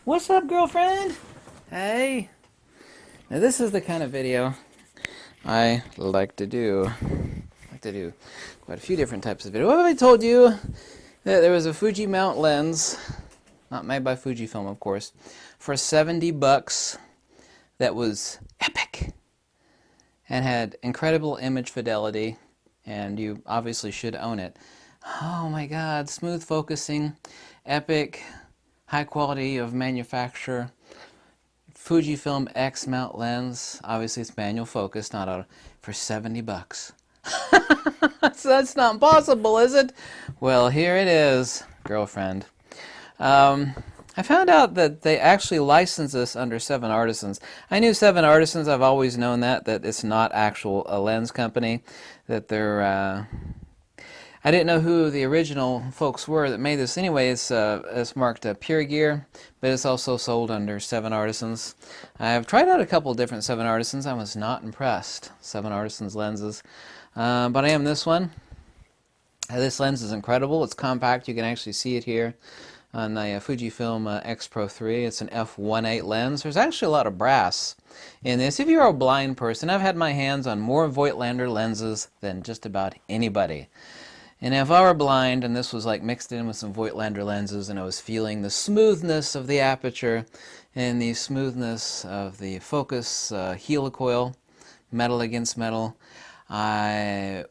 What's up, girlfriend? Hey. Now this is the kind of video I like to do. Quite a few different types of video. What have I told you? That there was a Fuji mount lens, not made by Fujifilm, of course, for 70 bucks that was epic and had incredible image fidelity, and you obviously should own it. Oh my God, smooth focusing, epic, high quality of manufacture, Fujifilm X mount lens. Obviously it's manual focus, not auto, for 70 bucks. So that's not possible, is it? Well, here it is, girlfriend. I found out that they actually license this under Seven Artisans. I knew Seven Artisans. I've always known that it's not actual a lens company. That they're I didn't know who the original folks were that made this. Anyway, it's marked PERGEAR, but it's also sold under Seven Artisans. I've tried out a couple different Seven Artisans. I was not impressed. Seven Artisans lenses. But I am this one. This lens is incredible. It's compact. You can actually see it here on the Fujifilm X Pro 3. It's an f1.8 lens. There's actually a lot of brass in this. If you're a blind person, I've had my hands on more Voigtlander lenses than just about anybody. And if I were blind and this was like mixed in with some Voigtlander lenses and I was feeling the smoothness of the aperture and the smoothness of the focus helicoil, metal against metal, I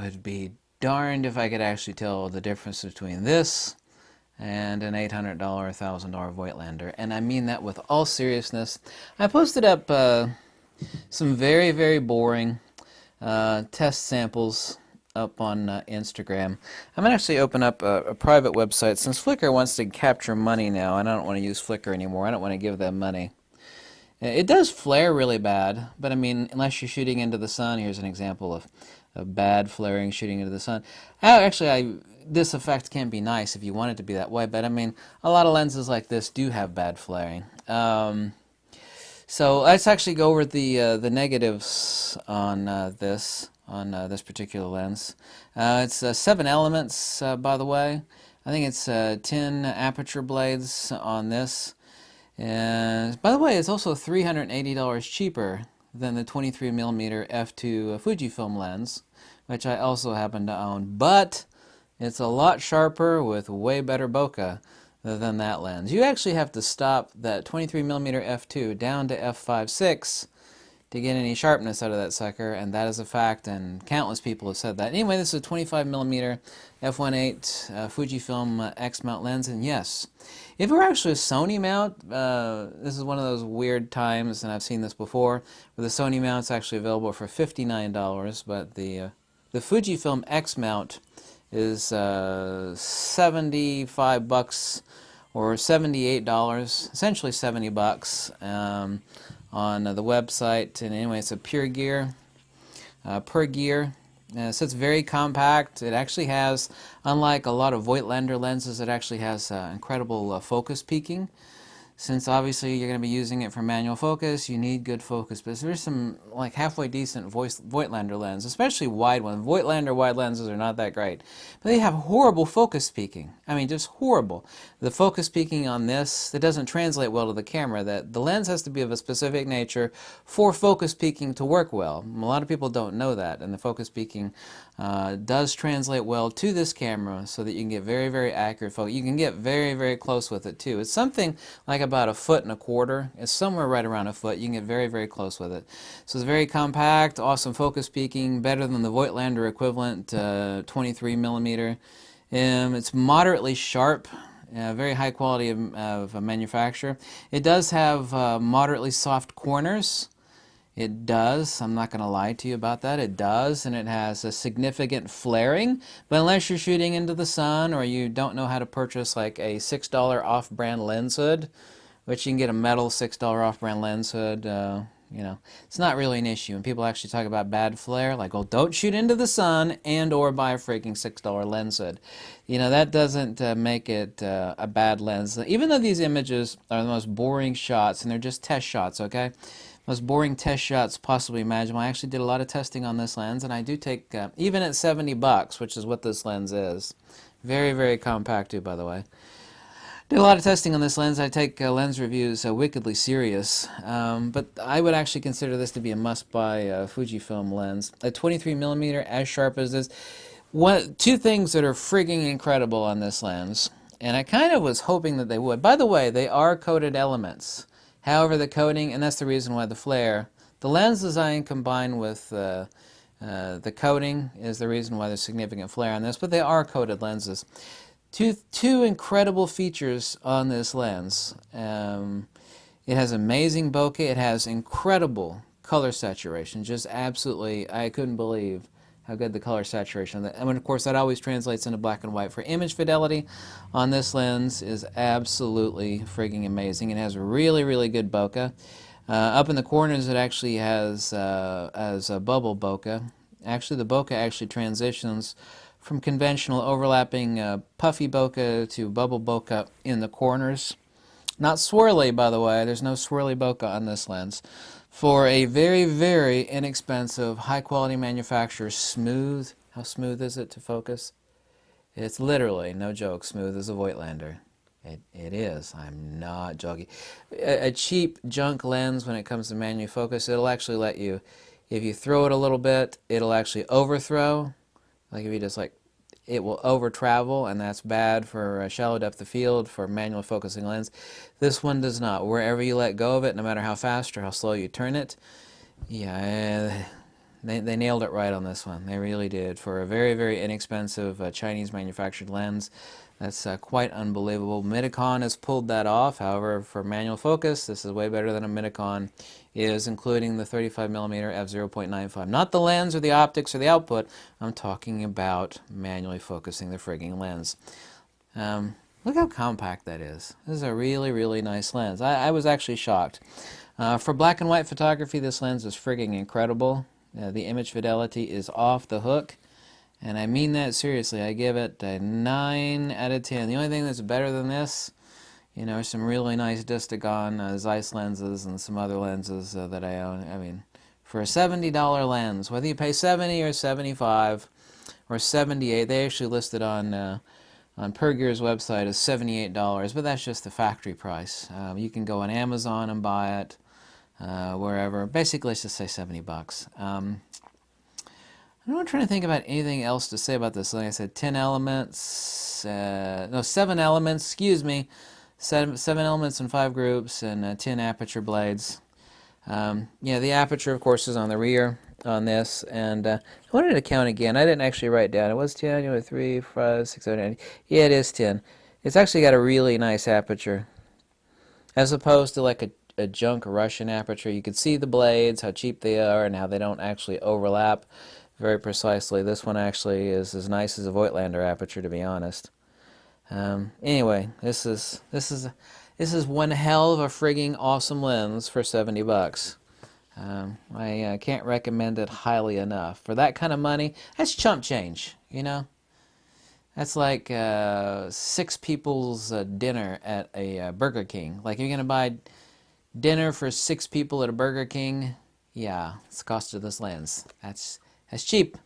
would be darned if I could actually tell the difference between this and an $800, $1,000 Voigtlander. And I mean that with all seriousness. I posted up some very, very boring test samples up on Instagram. I'm going to actually open up a private website since Flickr wants to capture money now, and I don't want to use Flickr anymore. I don't want to give them money. It does flare really bad, but I mean, unless you're shooting into the sun, here's an example of bad flaring shooting into the sun. Actually, this effect can be nice if you want it to be that way, but I mean, a lot of lenses like this do have bad flaring. So let's actually go over the negatives on this particular lens. It's 7 elements, by the way. I think it's 10 aperture blades on this. And by the way, it's also $380 cheaper than the 23mm f2 Fujifilm lens, which I also happen to own. But it's a lot sharper with way better bokeh than that lens. You actually have to stop that 23mm f2 down to f5.6 to get any sharpness out of that sucker, and that is a fact, and countless people have said that. Anyway, this is a 25mm f1.8 Fujifilm X mount lens, and yes, if it were actually a Sony mount, this is one of those weird times, and I've seen this before, where the Sony mount's actually available for $59, but the Fujifilm X mount is 75 bucks or $78, essentially 70 bucks. On the website, and anyway, it's a PERGEAR. So it's very compact. It actually has, unlike a lot of Voigtlander lenses, it actually has incredible focus peaking. Since obviously you're going to be using it for manual focus, you need good focus. But there's some like halfway decent Voigtlander lens, especially wide ones. Voigtlander wide lenses are not that great, but they have horrible focus peaking. I mean, just horrible. The focus peaking on this, that doesn't translate well to the camera. That the lens has to be of a specific nature for focus peaking to work well. A lot of people don't know that, and the focus peaking does translate well to this camera, so that you can get very, very accurate focus. You can get very, very close with it too. It's something like about 1.25 feet. It's somewhere right around a foot. You can get very, very close with it. So it's very compact, awesome focus peaking, better than the Voigtlander equivalent 23mm. It's moderately sharp. Very high quality of manufacture. It does have moderately soft corners. It does. I'm not going to lie to you about that. It does, and it has a significant flaring. But unless you're shooting into the sun, or you don't know how to purchase like a $6 off-brand lens hood, which you can get a metal $6 off-brand lens hood, you know, it's not really an issue. And people actually talk about bad flare, like, well, don't shoot into the sun and or buy a freaking $6 lens hood. You know, that doesn't make it a bad lens. Even though these images are the most boring shots, and they're just test shots, okay? Most boring test shots possibly imaginable. I actually did a lot of testing on this lens, and I do take, even at 70 bucks, which is what this lens is, very, very compact too, by the way. Did a lot of testing on this lens. I take lens reviews wickedly serious, but I would actually consider this to be a must-buy Fujifilm lens. A 23mm, as sharp as this. Two things that are frigging incredible on this lens, and I kind of was hoping that they would. By the way, they are coated elements. However, the coating, and that's the reason why the flare, the lens design combined with the coating is the reason why there's significant flare on this, but they are coated lenses. Two incredible features on this lens. It has amazing bokeh. It has incredible color saturation. Just absolutely, I couldn't believe how good the color saturation. And of course, that always translates into black and white. For image fidelity on this lens is absolutely frigging amazing. It has really, really good bokeh. Up in the corners, it actually has a bubble bokeh. Actually, the bokeh actually transitions from conventional overlapping puffy bokeh to bubble bokeh in the corners. Not swirly, by the way. There's no swirly bokeh on this lens. For a very, very inexpensive, high-quality manufacturer, smooth. How smooth is it to focus? It's literally, no joke, smooth as a Voigtlander. It is. I'm not joking. A cheap junk lens, when it comes to manual focus, it'll actually let you, if you throw it a little bit, it'll actually overthrow. Like if you just it will over travel, and that's bad for shallow depth of field for manual focusing lens. This one does not. Wherever you let go of it, no matter how fast or how slow you turn it, yeah, they nailed it right on this one. They really did. For a very, very inexpensive Chinese manufactured lens, that's quite unbelievable. Midicon has pulled that off. However, for manual focus, this is way better than a Midicon is, including the 35mm f/0.95. Not the lens or the optics or the output. I'm talking about manually focusing the frigging lens. Look how compact that is. This is a really, really nice lens. I was actually shocked. For black and white photography, this lens is frigging incredible. The image fidelity is off the hook. And I mean that seriously. I give it a 9 out of 10. The only thing that's better than this, some really nice Distagon Zeiss lenses and some other lenses that I own. I mean, for a $70 lens, whether you pay $70 or $75 or $78, they actually listed on PERGEAR's website as $78, but that's just the factory price. You can go on Amazon and buy it, wherever. Basically, let's just say $70. I'm not trying to think about anything else to say about this. Like I said, 10 elements, no, 7 elements, excuse me, 7 elements in 5 groups, and 10 aperture blades. Yeah, the aperture, of course, is on the rear on this, and I wanted to count again. I didn't actually write down. It was 10, 3, 5, 6, 7, 8. Yeah, it is 10. It's actually got a really nice aperture, as opposed to like a junk Russian aperture. You can see the blades, how cheap they are, and how they don't actually overlap very precisely. This one actually is as nice as a Voigtlander aperture, to be honest. Anyway, this is one hell of a frigging awesome lens for $70. I can't recommend it highly enough. For that kind of money, that's chump change, That's like 6 people's dinner at a Burger King. Like, you're going to buy dinner for 6 people at a Burger King, yeah, it's the cost of this lens. That's cheap.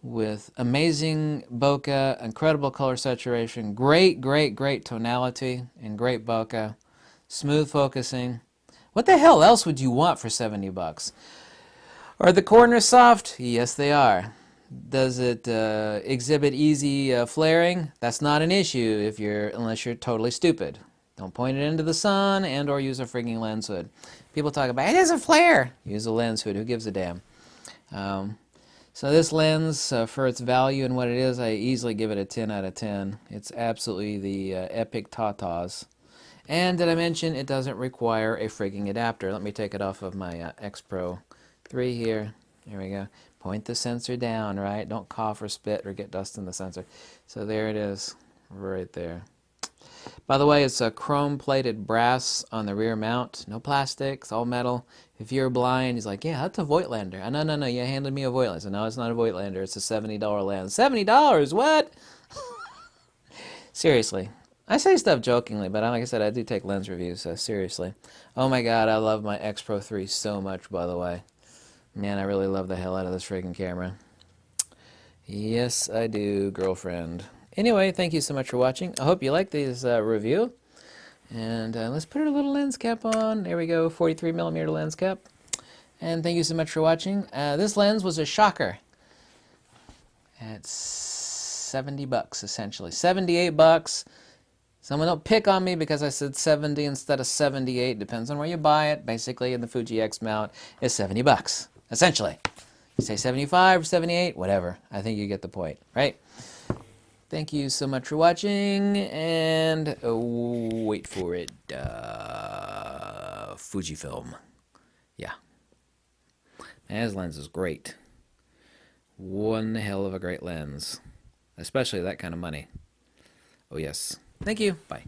With amazing bokeh, incredible color saturation, great tonality, and great bokeh, smooth focusing. What the hell else would you want for $70? Are the corners soft? Yes, they are. Does it exhibit easy flaring? That's not an issue unless you're totally stupid. Don't point it into the sun or use a frigging lens hood. People talk about, it doesn't flare. Use a lens hood. Who gives a damn? So this lens, for its value and what it is, I easily give it a 10 out of 10. It's absolutely the epic tatas. And did I mention it doesn't require a frigging adapter? Let me take it off of my X Pro 3 here. There we go. Point the sensor down, right? Don't cough or spit or get dust in the sensor. So there it is, right there. By the way, it's a chrome-plated brass on the rear mount. No plastic. It's all metal. If you're blind, he's like, yeah, that's a Voigtlander. No, you handed me a Voigtlander. So no, it's not a Voigtlander. It's a $70 lens. $70? What? Seriously. I say stuff jokingly, but like I said, I do take lens reviews, so seriously. Oh my god, I love my X Pro 3 so much, by the way. Man, I really love the hell out of this friggin' camera. Yes, I do, girlfriend. Anyway, thank you so much for watching. I hope you like this review. And let's put our little lens cap on. There we go, 43mm lens cap. And thank you so much for watching. This lens was a shocker. It's 70 bucks, essentially. 78 bucks. Someone don't pick on me because I said 70 instead of 78. Depends on where you buy it. Basically, in the Fuji X mount, it's 70 bucks, essentially. You say 75 or 78, whatever. I think you get the point, right? Thank you so much for watching, and wait for it. Fujifilm. Yeah. Man, this lens is great. One hell of a great lens. Especially that kind of money. Oh, yes. Thank you. Bye.